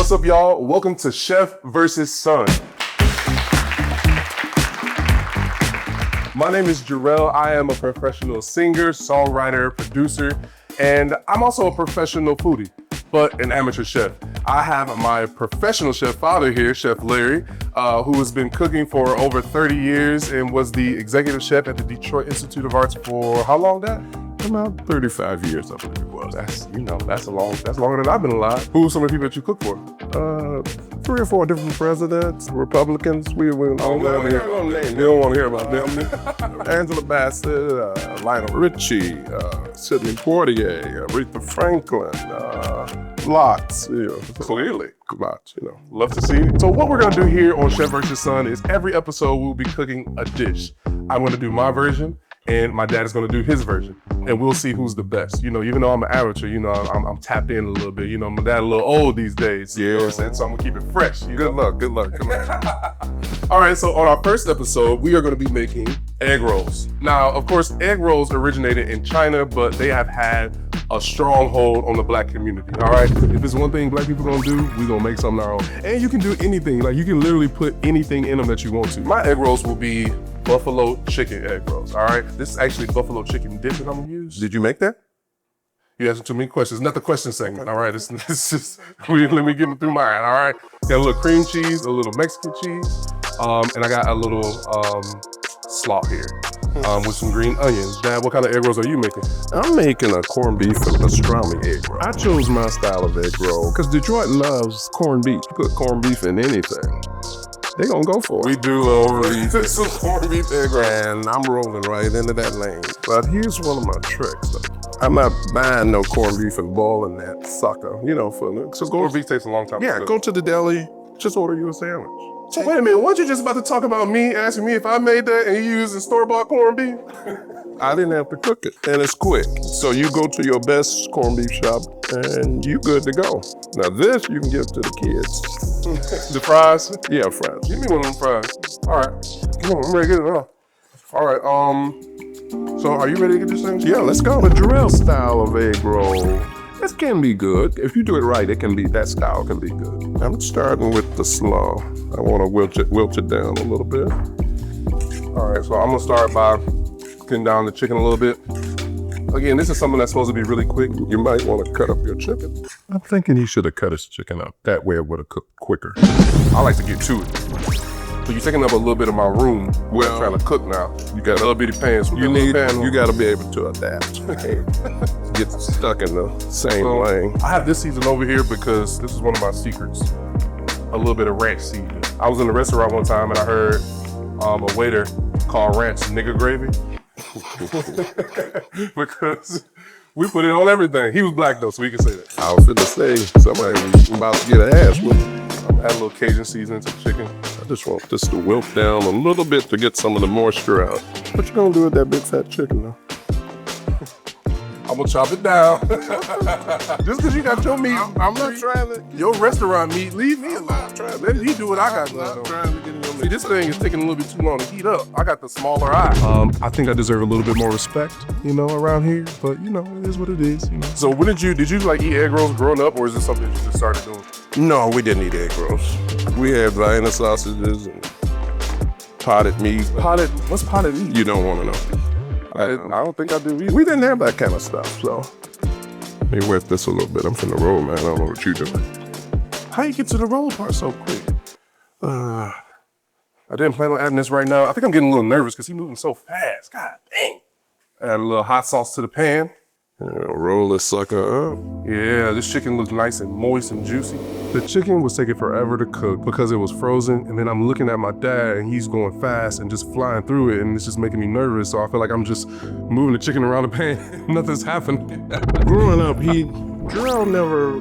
What's up, y'all? Welcome to Chef versus Son. My name is Jerel. I am a professional singer, songwriter, producer, and I'm also a professional foodie, but an amateur chef. I have my professional chef father here, Chef Larry, who has been cooking for over 30 years and was the executive chef at the Detroit Institute of Arts for how long, Dad? About 35 years, I believe it was. That's longer than I've been alive. Who are some of the people that you cook for? 3 or 4 different presidents, Republicans. We don't want to hear about them. Angela Bassett, Lionel Richie, Sidney Poitier, Aretha Franklin, lots, Clearly. Lots, Love to see it. So what we're gonna do here on Chef vs. Son is every episode we'll be cooking a dish. I'm gonna do my version, and my dad is gonna do his version, and we'll see who's the best. Even though I'm an amateur, I'm tapped in a little bit. My dad a little old these days. Yeah. You know what I'm saying? So I'm gonna keep it fresh. Good luck. Come on. All right, so on our first episode, we are gonna be making egg rolls. Now, of course, egg rolls originated in China, but they have had a stronghold on the Black community, all right? If it's one thing Black people gonna do, we gonna make something our own. And you can do anything, like you can literally put anything in them that you want to. My egg rolls will be buffalo chicken egg rolls, all right? This is actually buffalo chicken dip that I'm gonna use. Did you make that? You asking too many questions. Not the question segment, all right? It's just, let me get through mine, all right? Got a little cream cheese, a little Mexican cheese, and I got a little slaw here with some green onions. Dad, what kind of egg rolls are you making? I'm making a corned beef and pastrami egg roll. I chose my style of egg roll because Detroit loves corned beef. You put corned beef in anything, they gonna go for it. We do love some corned beef egg rolls. And I'm rolling right into that lane. But here's one of my tricks though. I'm not buying no corned beef and boiling that sucker, So corned beef takes a long time to cook. Go to the deli, just order you a sandwich. So wait a minute, weren't you just about to talk about me, asking me if I made that and you using store-bought corned beef? I didn't have to cook it, and it's quick. So you go to your best corned beef shop, and you good to go. Now this you can give to the kids. The fries? Yeah, fries. Give me one of them fries. All right, come on, I'm ready to get it off. All right, so are you ready to get this thing? Yeah, let's go. The Jerel style of egg roll, it can be good. If you do it right, that style can be good. I'm starting with the slaw. I want to wilt it down a little bit. All right, so I'm gonna start by cooking down the chicken a little bit. Again, this is something that's supposed to be really quick. You might want to cut up your chicken. I'm thinking he should have cut his chicken up. That way it would have cooked quicker. I like to get to it. So you're taking up a little bit of my room. We're trying to cook now. You got a little bitty pan. So you got to be able to adapt. Get stuck in the same lane. I have this season over here because this is one of my secrets. A little bit of ranch seasoning. I was in a restaurant one time and I heard a waiter call ranch nigger gravy. Because we put it on everything. He was Black though, so we can say that. I was finna say, somebody was about to get an ass whooping. Add a little Cajun seasoning to the chicken. I just want this to wilt down a little bit to get some of the moisture out. What you gonna do with that big fat chicken though? I'm gonna chop it down. Just because you got your meat. I'm not trying to. Your restaurant meat, leave me alone. Let me do what I got going on. Trying to get in your meat. See, this thing is taking a little bit too long to heat up. I got the smaller eye. I think I deserve a little bit more respect, around here. But it is what it is. So when did you like eat egg rolls growing up, or is this something that you just started doing? No, we didn't eat egg rolls. We had Vienna sausages and potted meat. What's potted meat? You don't want to know. I don't think I do either. We didn't have that kind of stuff, so. Let me wet this a little bit. I'm finna roll, man. I don't know what you doing. How you get to the roll part so quick? I didn't plan on adding this right now. I think I'm getting a little nervous because he's moving so fast. God dang. Add a little hot sauce to the pan. Roll this sucker up. Yeah, this chicken looks nice and moist and juicy. The chicken was taking forever to cook because it was frozen, and then I'm looking at my dad and he's going fast and just flying through it, and it's just making me nervous, so I feel like I'm just moving the chicken around the pan. Nothing's happening. Growing up, Jerel never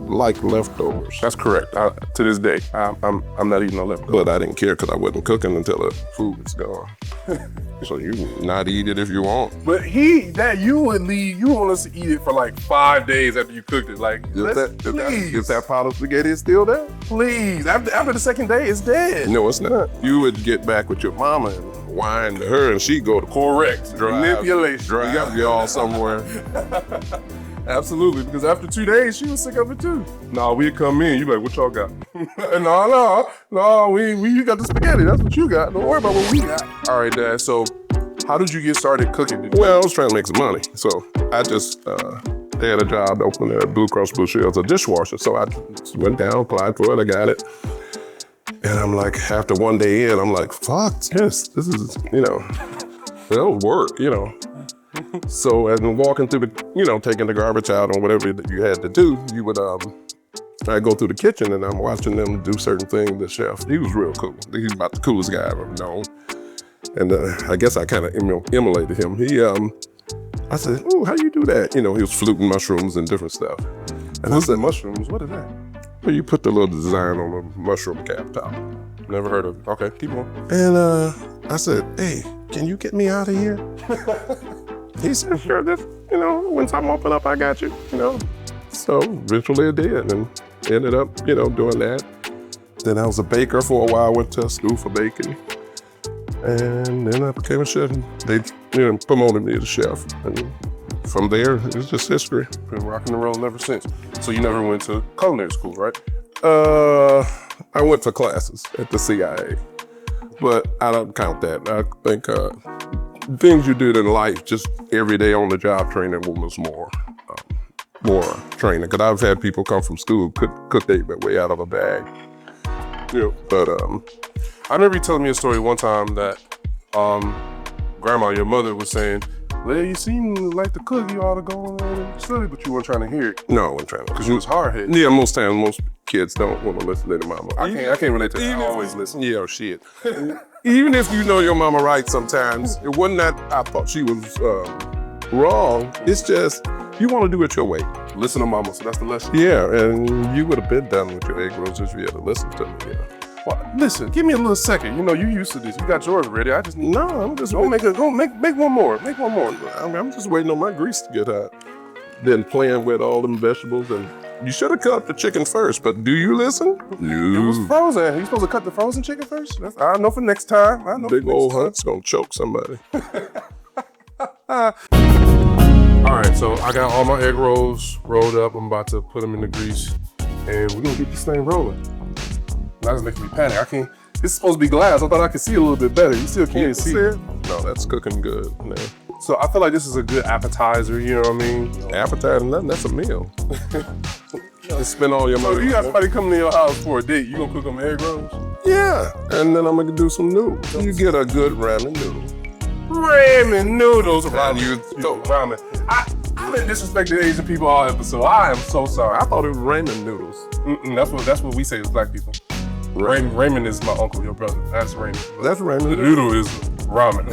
liked leftovers. That's correct. To this day, I'm not eating no leftovers. But I didn't care because I wasn't cooking until the food was gone. So you not eat it if you want. But you would leave, you want us to eat it for like 5 days after you cooked it. Like, please. If that pot of spaghetti is still there? Please, after the second day, it's dead. No, it's not. You would get back with your mama and whine to her and she'd go to correct. Manipulation. Drive y'all somewhere. Absolutely, because after 2 days, she was sick of it too. Nah, we'd come in, you like, what y'all got? No, we got the spaghetti. That's what you got. Don't worry about what we got. All right, Dad, so how did you get started cooking? Well, I was trying to make some money. So I just, they had a job open at Blue Cross Blue Shield as a dishwasher. So I just went down, applied for it, I got it. And I'm like, after one day in, I'm like, fuck this. This is, it'll work, So as I'm walking through the, taking the garbage out or whatever that you had to do, you would, I go through the kitchen and I'm watching them do certain things. The chef, he was real cool. He's about the coolest guy I've ever known. And I guess I kind of emulated him. I said, "Ooh, how you do that?" He was fluting mushrooms and different stuff. And I said, mushrooms, what is that? Well, you put the little design on the mushroom cap top. Never heard of it. Okay, keep on. And I said, "Hey, can you get me out of here?" He said, "Sure, this, when something open up, I got you, So eventually it did and ended up, doing that. Then I was a baker for a while, went to school for baking. And then I became a chef. They promoted me to chef. And from there, it's just history. Been rocking and rolling ever since. So you never went to culinary school, right? I went for classes at the CIA, but I don't count that. I think things you did in life, just every day on the job training was more training. Because I've had people come from school, cook their way out of a bag. But I remember you telling me a story one time that Grandma, your mother, was saying, "Larry, you seem like to cook. You ought to go and study," but you weren't trying to hear it. No, I wasn't trying to. Because you was hard-headed. Yeah, most times, most kids don't want to listen to their mama. I can't relate to that. I always listen. Yeah, shit. Even if you know your mama right sometimes, it wasn't that I thought she was wrong. It's just, you want to do it your way. Listen to mama, so that's the lesson. Yeah, and you would have been done with your egg rolls if you had to listen to me. Well, listen, give me a little second. You used to this. You got yours ready. I just need. No, I'm just make one more. Make one more. I'm just waiting on my grease to get hot. Then playing with all them vegetables, and you should have cut the chicken first. But do you listen? No. It was frozen. You supposed to cut the frozen chicken first? I know for next time. I know. Big old hunt's gonna choke somebody. All right, so I got all my egg rolls rolled up. I'm about to put them in the grease, and we're gonna get this thing rolling. That's making me panic. I can't. This is supposed to be glass. I thought I could see a little bit better. You still can't see it. No, that's cooking good, man. So I feel like this is a good appetizer. You know what I mean? Appetizer, nothing. That's a meal. Just spend all your money. So you got somebody coming to your house for a date. You gonna cook them egg rolls? Yeah, and then I'm gonna do some noodles. You get a good ramen noodle. Ramen noodles. Ramen. I've been disrespecting Asian people all episode. I am so sorry. I thought it was ramen noodles. That's what we say as black people. Raymond is my uncle, your brother. That's Raymond. That's ramen. The noodle is ramen.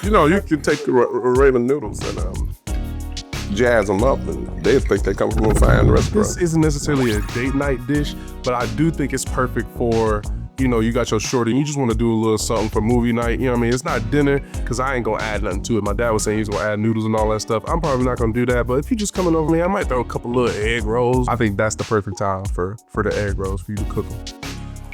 You can take the ramen noodles and jazz them up, and they think they come from a fine restaurant. This isn't necessarily a date night dish, but I do think it's perfect for, you got your shorty and you just want to do a little something for movie night. You know what I mean? It's not dinner, because I ain't going to add nothing to it. My dad was saying he's going to add noodles and all that stuff. I'm probably not going to do that, but if you're just coming over me, I might throw a couple little egg rolls. I think that's the perfect time for the egg rolls, for you to cook them.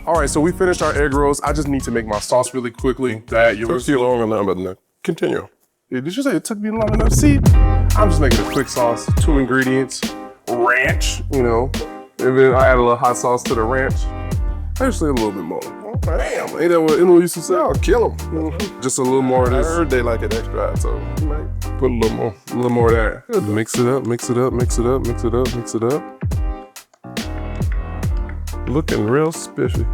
All right, so we finished our egg rolls. I just need to make my sauce really quickly. Dad, you took you long enough, but continue. Did you say it took me long enough? See, I'm just making a quick sauce. 2 ingredients, ranch, and then I add a little hot sauce to the ranch. Actually, a little bit more. Damn, ain't that what Emily used to say? I'll kill them. Mm-hmm. Just a little more of this. I heard they like it extra, so you might put a little more. A little more of that. Good. Mix it up, mix it up, mix it up, mix it up, mix it up. Looking real spishy.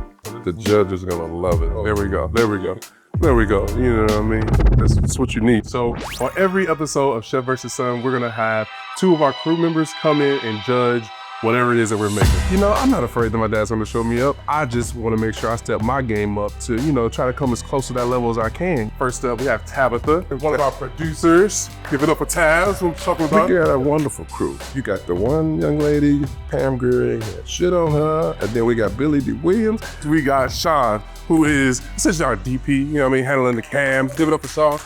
The judge is gonna love it. There we go, there we go. There we go, you know what I mean? That's what you need. So on every episode of Chef vs. Son, we're gonna have 2 of our crew members come in and judge whatever it is that we're making. I'm not afraid that my dad's gonna show me up. I just wanna make sure I step my game up to, try to come as close to that level as I can. First up, we have Tabitha, one of our producers. Give it up for Tabs, what I'm talking about. We got a wonderful crew. You got the one young lady, Pam Greering, had shit on her, and then we got Billy D. Williams. We got Sean, who is essentially our DP, handling the cam. Give it up for Sean.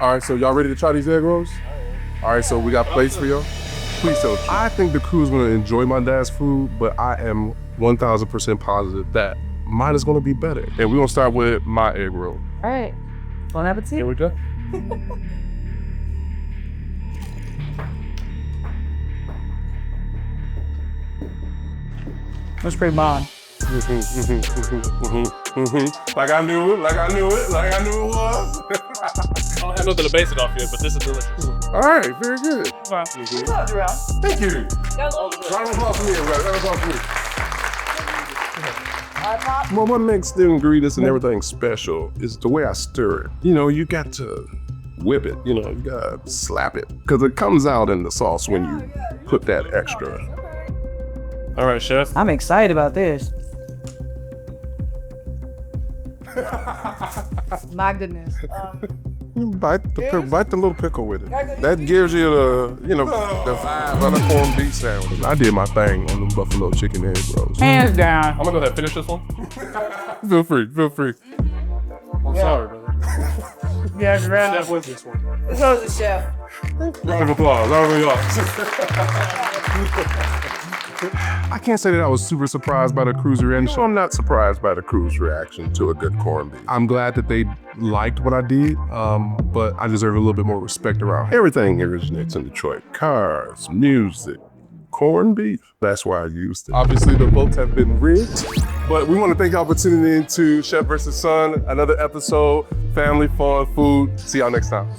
All right, so y'all ready to try these egg rolls? All right, so we got plates for y'all. Please tell us. I think the crew's gonna enjoy my dad's food, but I am 1000% positive that mine is gonna be better. And we're gonna start with my egg roll. All right, bon appetit. Here we go. That's pretty bomb. Like I knew it, like I knew it, like I knew it was. I don't have nothing to base it off yet, but this is delicious. All right, very good. Wow. Thank you. Round of applause for me, everybody. Round of applause for me. Well, what makes the ingredients and everything special is the way I stir it. You know, you got to whip it. You know, you got to slap it. Because it comes out in the sauce when you put that extra. All right, chef. I'm excited about this. My goodness. Bite the little pickle with it. That gives you the vibe of the corned beef sandwich. I did my thing on the buffalo chicken egg rolls. Hands down. I'm gonna go ahead and finish this one. Feel free, feel free. I'm sorry, brother. Yes, right. Chef wins this one. So is the chef. Round of applause. Round of applause. I can't say that I was super surprised by the crew's reaction. So I'm not surprised by the crew's reaction to a good corned beef. I'm glad that they liked what I did, but I deserve a little bit more respect around. Everything originates in Detroit. Cars, music, corned beef. That's why I used it. Obviously, the votes have been rigged, but we want to thank y'all for tuning in to Chef vs. Son, another episode, family, fun, food. See y'all next time.